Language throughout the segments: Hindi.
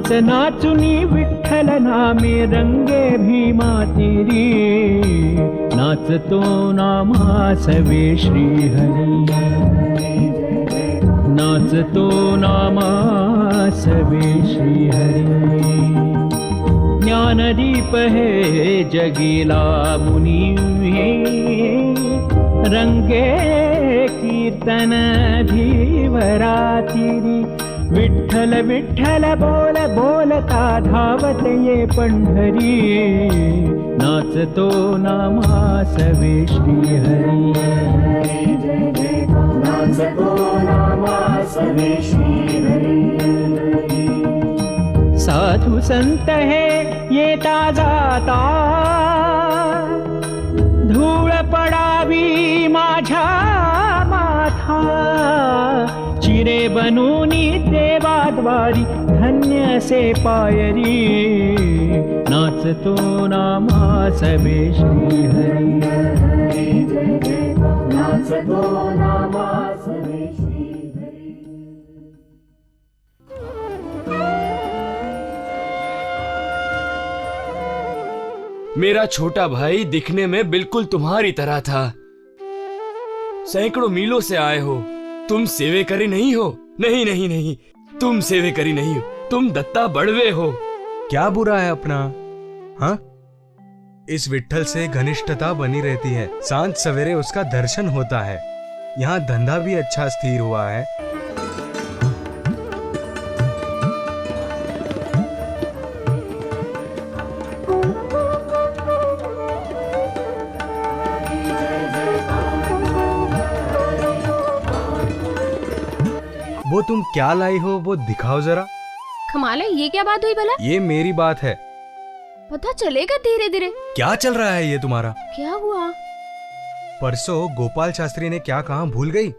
नाच नाचुनी विठ्ठल नामे रंगे भीमा तेरी, नाचतो नामासवे श्रीहरी, नाचतो नामासवे श्रीहरी। ज्ञानदीप है जगीला मुनी, रंगे कीर्तन धीवरा तेरी, विठ्ठल विठ्ठल बोल बोलता धावत ये पंढरी, नाचतो नामासवे श्रीहरी, नाचतो नामासवे श्रीहरी। साधु संत है ये जाता, धूळ पडावी माझ्या माथा, चिरे बनूनी देवाद्वारी धन्य से पायरी, नाचतो नामासवे श्रीहरी, नाचतो नामासवे श्रीहरी। मेरा छोटा भाई दिखने में बिल्कुल तुम्हारी तरह था। सैकड़ों मीलों से आए हो, तुम सेवेकरी नहीं हो? नहीं नहीं नहीं, तुम सेवेकरी नहीं हो, तुम दत्ता बड़वे हो। क्या बुरा है अपना? हाँ, इस विठ्ठल से घनिष्ठता बनी रहती है, सांझ सवेरे उसका दर्शन होता है। यहाँ धंधा भी अच्छा स्थिर हुआ है। वो तुम क्या लाई हो वो दिखाओ जरा। कमाल है, ये क्या बात हुई भला? ये मेरी बात है। पता चलेगा धीरे धीरे। क्या चल रहा है ये तुम्हारा? क्या हुआ? परसों गोपाल शास्त्री ने क्या कहा भूल गई?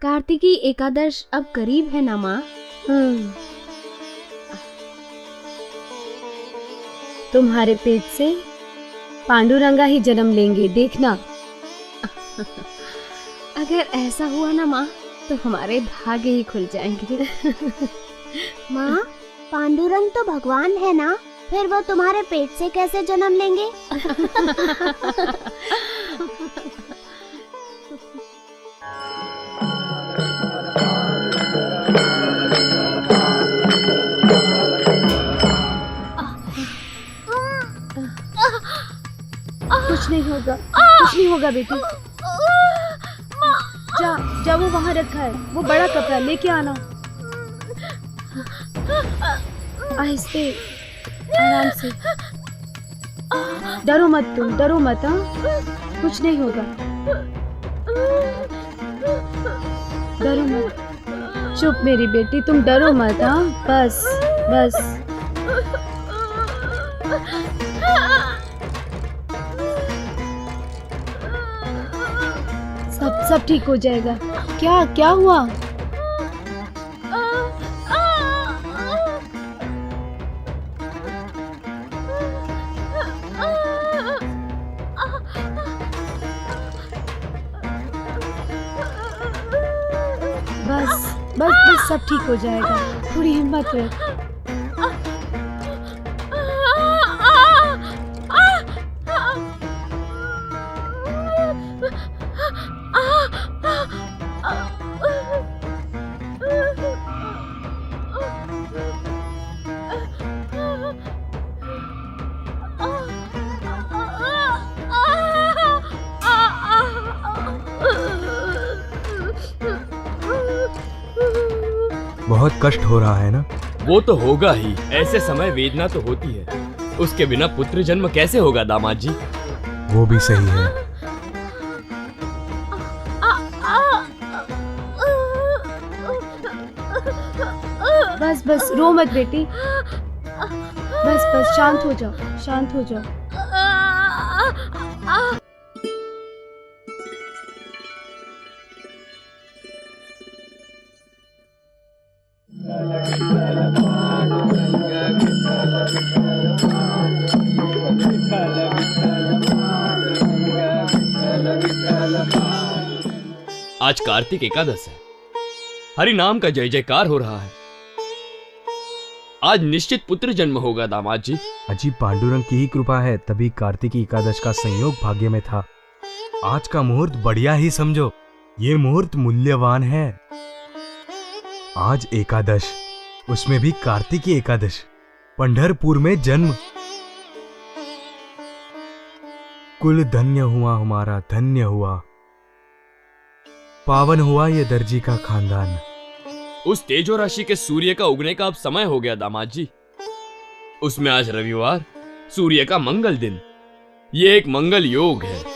कार्तिकी एकादश अब करीब है ना माँ? तुम्हारे पेट से पांडुरंगा ही जन्म लेंगे, देखना। अगर ऐसा हुआ ना माँ तो हमारे भाग्य ही खुल जाएंगे। माँ, पांडुरंग तो भगवान है ना, फिर वो तुम्हारे पेट से कैसे जन्म लेंगे? कुछ नहीं होगा, कुछ नहीं होगा बेटी। जा जा, वो वहाँ रखा है, वो बड़ा कपड़ा लेके आना। आहिस्ते, आराम से। डरो मत तुम, डरो मत। हाँ, कुछ नहीं होगा, डरो मत। चुप मेरी बेटी, तुम डरो मत। हाँ, बस बस। सब ठीक हो जाएगा। क्या क्या हुआ? बस बस बस, सब ठीक हो जाएगा, थोड़ी हिम्मत रख। बहुत कष्ट हो रहा है ना? वो तो होगा ही, ऐसे समय वेदना तो होती है। उसके बिना पुत्र जन्म कैसे होगा दामाद जी? वो भी सही है। बस बस रो मत बेटी, बस बस शांत हो जाओ, शांत हो जाओ। आज कार्तिक एकादश है, हरि नाम का जय जयकार हो रहा है। आज निश्चित पुत्र जन्म होगा दामाद जी। अजीब पांडुरंग की ही कृपा है, तभी कार्तिकी एकादश का संयोग भाग्य में था। आज का मुहूर्त बढ़िया ही समझो, ये मुहूर्त मूल्यवान है। आज एकादश, उसमें भी कार्तिकी एकादश, पंढरपुर में जन्म। कुल धन्य हुआ हमारा, धन्य हुआ, पावन हुआ ये दर्जी का खानदान। उस तेजो राशि के सूर्य का उगने का अब समय हो गया दामाद जी। उसमें आज रविवार, सूर्य का मंगल दिन, ये एक मंगल योग है।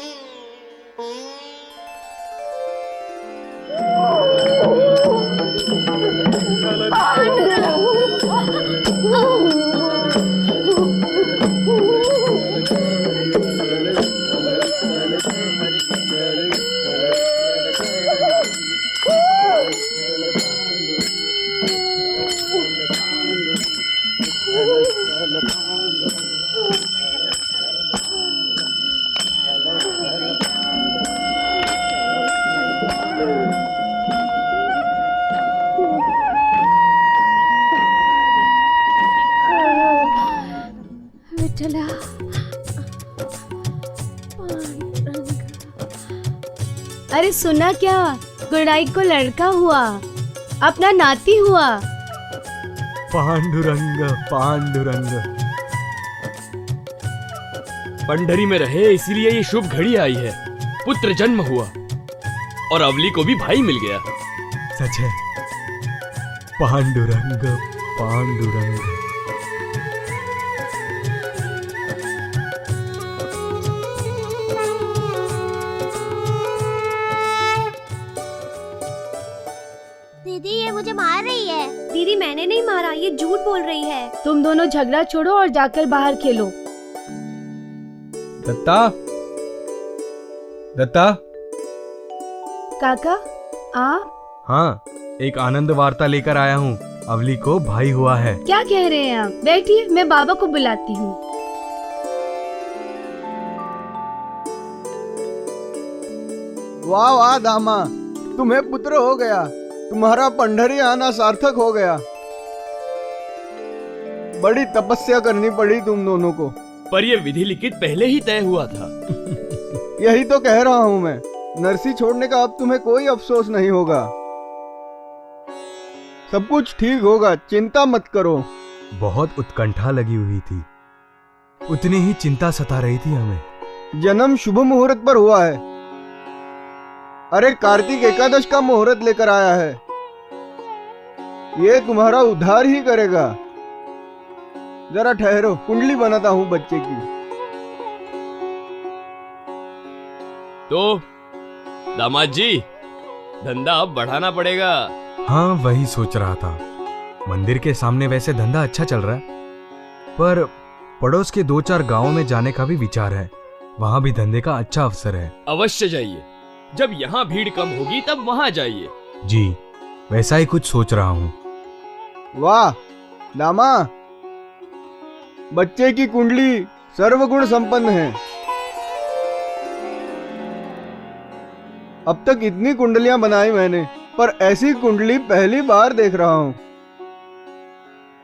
विठला, अरे सुना क्या, गुरनाई को लड़का हुआ, अपना नाती हुआ। पांडुरंग पांडुरंग। पंडरी में रहे इसीलिए ये शुभ घड़ी आई है। पुत्र जन्म हुआ और अवली को भी भाई मिल गया। सच है, पांडुरंग पांडुरंग। दीदी ये मुझे मार रही है। दीदी मैंने नहीं मारा, ये झूठ बोल रही है। तुम दोनों झगड़ा छोड़ो और जाकर बाहर खेलो। दत्ता, दत्ता। काका आप? हाँ, एक आनंद वार्ता लेकर आया हूँ। अवली को भाई हुआ है। क्या कह रहे हैं आप? बैठिए, मैं बाबा को बुलाती हूँ। वाह वाह दामा, तुम्हें पुत्र हो गया। तुम्हारा पंढरी आना सार्थक हो गया। बड़ी तपस्या करनी पड़ी तुम दोनों को। पर यह विधि लिखित पहले ही तय हुआ था। यही तो कह रहा हूँ मैं, नरसी छोड़ने का अब तुम्हें कोई अफसोस नहीं होगा। सब कुछ ठीक होगा, चिंता मत करो। बहुत उत्कंठा लगी हुई थी, उतनी ही चिंता सता रही थी हमें। जन्म शुभ मुहूर्त पर हुआ है। अरे कार्तिक एकादश का मुहूर्त लेकर आया है। ये तुम्हारा उद्धार ही करेगा। जरा ठहरो, कुंडली बनाता हूँ बच्चे की। तो दामाद जी, धंधा अब बढ़ाना पड़ेगा। हाँ, वही सोच रहा था। मंदिर के सामने वैसे धंधा अच्छा चल रहा है, पर पड़ोस के 2-4 गांवों में जाने का भी विचार है। वहां भी धंधे का अच्छा अवसर है। अवश्य जाइए। जब यहाँ भीड़ कम होगी तब वहां जाइए। जी, वैसा ही कुछ सोच रहा हूँ। वाह दामा, बच्चे की कुंडली सर्वगुण संपन्न है। अब तक इतनी कुंडलियां बनाई मैंने, पर ऐसी कुंडली पहली बार देख रहा हूँ।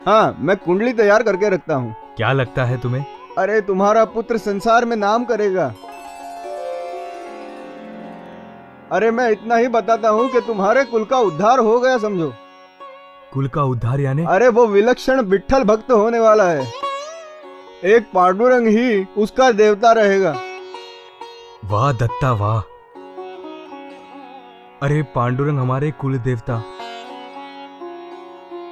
हाँ, मैं कुंडली तैयार करके रखता हूँ। क्या लगता है तुम्हें? अरे तुम्हारा पुत्र संसार में नाम करेगा। अरे मैं इतना ही बताता हूँ कि तुम्हारे कुल का उद्धार हो गया, समझो। कुल का उद्धार यानी? अरे वो विलक्षण विट्ठल भक्त होने वाला है। एक पांडुरंग ही उसका देवता रहेगा। वाह दत्ता वाह। अरे पांडुरंग हमारे कुल देवता,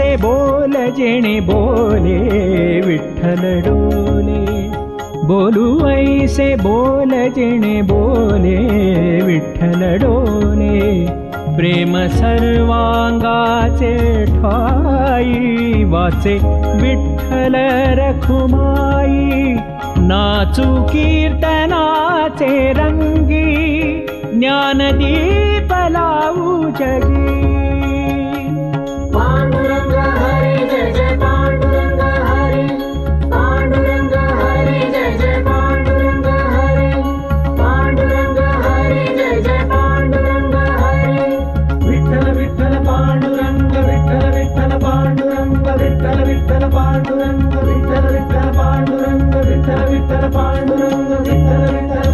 ऐसे बोल जेणे बोले विठ्ठल डोले, बोलू ऐसे बोल जेणे बोले विठ्ठल डोले, प्रेम सर्वांगाचे ठाई वाचे विठ्ठल रखुमाई, नाचू कीर्तनाचे रंगी ज्ञानदीप लावू जगी.